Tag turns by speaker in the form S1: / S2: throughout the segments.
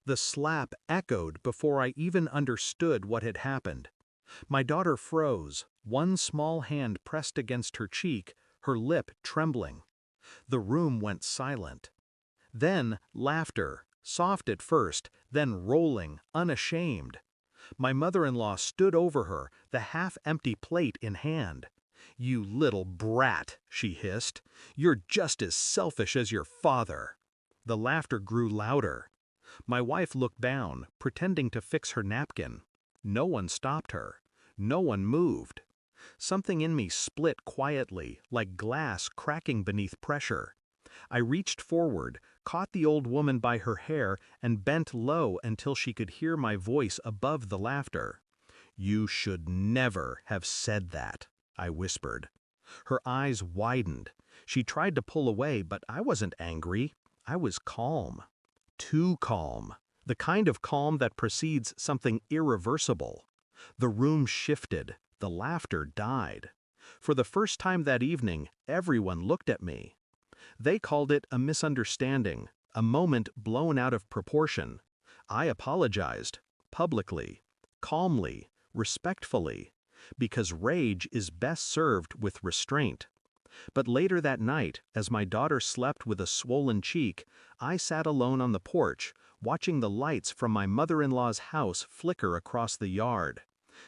S1: The slap echoed before I even understood what had happened. My daughter froze, one small hand pressed against her cheek, her lip trembling. The room went silent. Then laughter, soft at first, then rolling, unashamed. My mother-in-law stood over her, the half-empty plate in hand. "You little brat," she hissed. "You're just as selfish as your father." The laughter grew louder. My wife looked down, pretending to fix her napkin. No one stopped her. No one moved. Something in me split quietly, like glass cracking beneath pressure. I reached forward, caught the old woman by her hair, and bent low until she could hear my voice above the laughter. "You should never have said that," I whispered. Her eyes widened. She tried to pull away, but I wasn't angry. I was calm. Too calm. The kind of calm that precedes something irreversible. The room shifted. The laughter died. For the first time that evening, everyone looked at me. They called it a misunderstanding, a moment blown out of proportion. I apologized, publicly, calmly, respectfully, because rage is best served with restraint. But later that night, as my daughter slept with a swollen cheek, I sat alone on the porch, watching the lights from my mother-in-law's house flicker across the yard.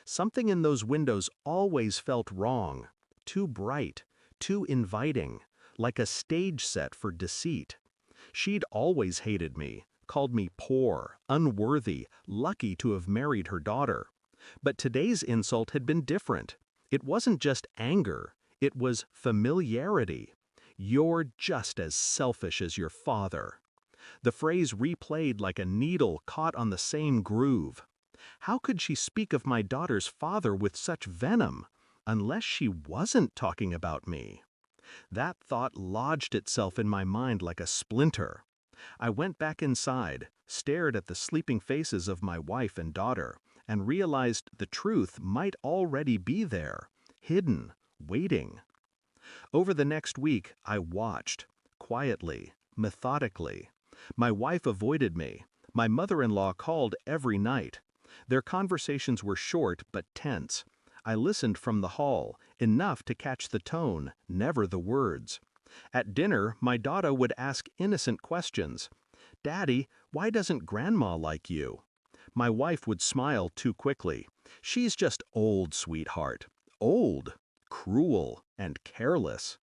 S1: Something in those windows always felt wrong, too bright, too inviting, like a stage set for deceit. She'd always hated me, called me poor, unworthy, lucky to have married her daughter. But today's insult had been different. It wasn't just anger, it was familiarity. "You're just as selfish as your father." The phrase replayed like a needle caught on the same groove. How could she speak of my daughter's father with such venom, unless she wasn't talking about me? That thought lodged itself in my mind like a splinter. I went back inside, stared at the sleeping faces of my wife and daughter, and realized the truth might already be there, hidden, waiting. Over the next week, I watched, quietly, methodically. My wife avoided me. My mother-in-law called every night. Their conversations were short but tense. I listened from the hall, enough to catch the tone, never the words. At dinner, my daughter would ask innocent questions. "Daddy, why doesn't Grandma like you?" My wife would smile too quickly. "She's just old, sweetheart. Old, cruel, and careless."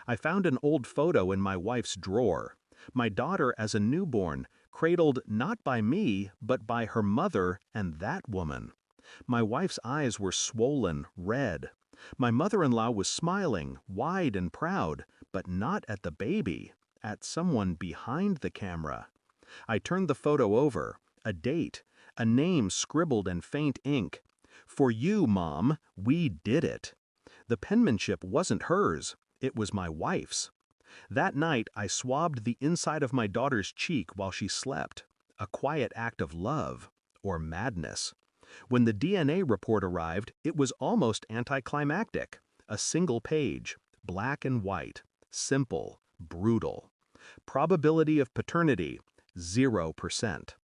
S1: I found an old photo in my wife's drawer. My daughter as a newborn, cradled not by me, but by her mother and that woman. My wife's eyes were swollen, red. My mother-in-law was smiling, wide and proud, but not at the baby, at someone behind the camera. I turned the photo over, a date, a name scribbled in faint ink. "For you, Mom, we did it." The penmanship wasn't hers, it was my wife's. That night I swabbed the inside of my daughter's cheek while she slept, a quiet act of love, or madness. When the DNA report arrived, it was almost anticlimactic. A single page, black and white, simple, brutal. Probability of paternity, 0%.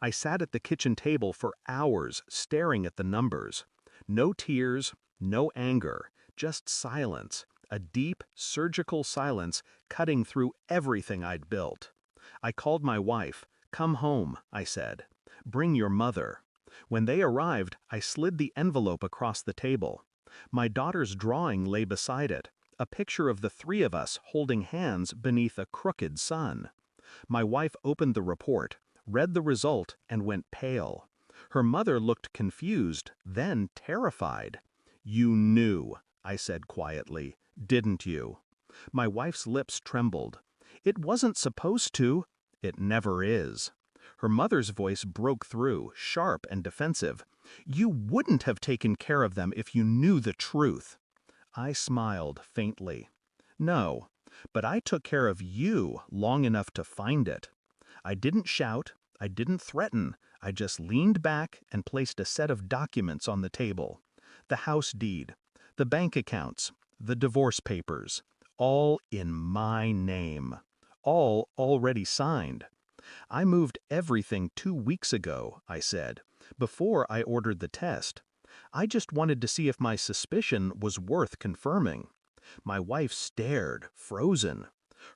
S1: I sat at the kitchen table for hours staring at the numbers. No tears, no anger, just silence, a deep, surgical silence cutting through everything I'd built. I called my wife. "Come home," I said. "Bring your mother." When they arrived, I slid the envelope across the table. My daughter's drawing lay beside it, a picture of the three of us holding hands beneath a crooked sun. My wife opened the report, read the result, and went pale. Her mother looked confused, then terrified. "You knew," I said quietly, "didn't you?" My wife's lips trembled. "It wasn't supposed to." "It never is." Her mother's voice broke through, sharp and defensive. "You wouldn't have taken care of them if you knew the truth." I smiled faintly. "No, but I took care of you long enough to find it." I didn't shout, I didn't threaten, I just leaned back and placed a set of documents on the table. The house deed, the bank accounts, the divorce papers, all in my name. All already signed. I moved everything 2 weeks ago, I said, before I ordered the test. I just wanted to see if my suspicion was worth confirming. My wife stared, frozen.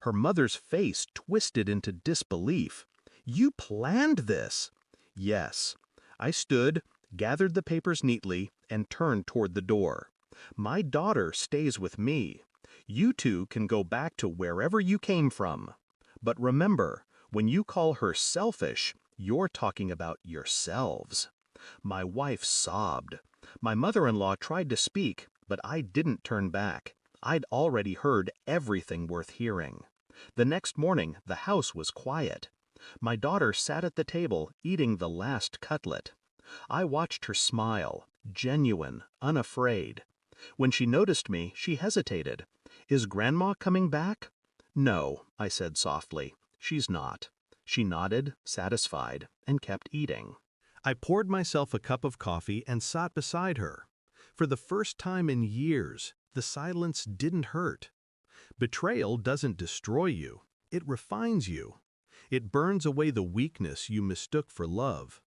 S1: Her mother's face twisted into disbelief. You planned this? Yes. I stood, gathered the papers neatly, and turned toward the door. My daughter stays with me. You two can go back to wherever you came from. But remember, when you call her selfish, you're talking about yourselves. My wife sobbed. My mother-in-law tried to speak, but I didn't turn back. I'd already heard everything worth hearing. The next morning, the house was quiet. My daughter sat at the table, eating the last cutlet. I watched her smile, genuine, unafraid. When she noticed me, she hesitated. Is Grandma coming back? No, I said softly. She's not. She nodded, satisfied, and kept eating. I poured myself a cup of coffee and sat beside her. For the first time in years, the silence didn't hurt. Betrayal doesn't destroy you. It refines you. It burns away the weakness you mistook for love.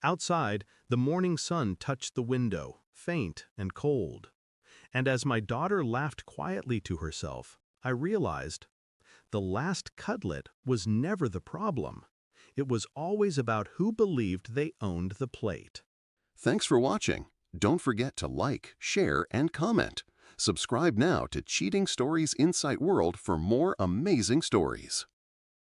S1: Outside, the morning sun touched the window, faint and cold. And as my daughter laughed quietly to herself, I realized the last cutlet was never the problem. It was always about who believed they owned the plate.
S2: Thanks for watching. Don't forget to like, share, and comment. Subscribe now to Cheating Stories Insight World for more amazing stories.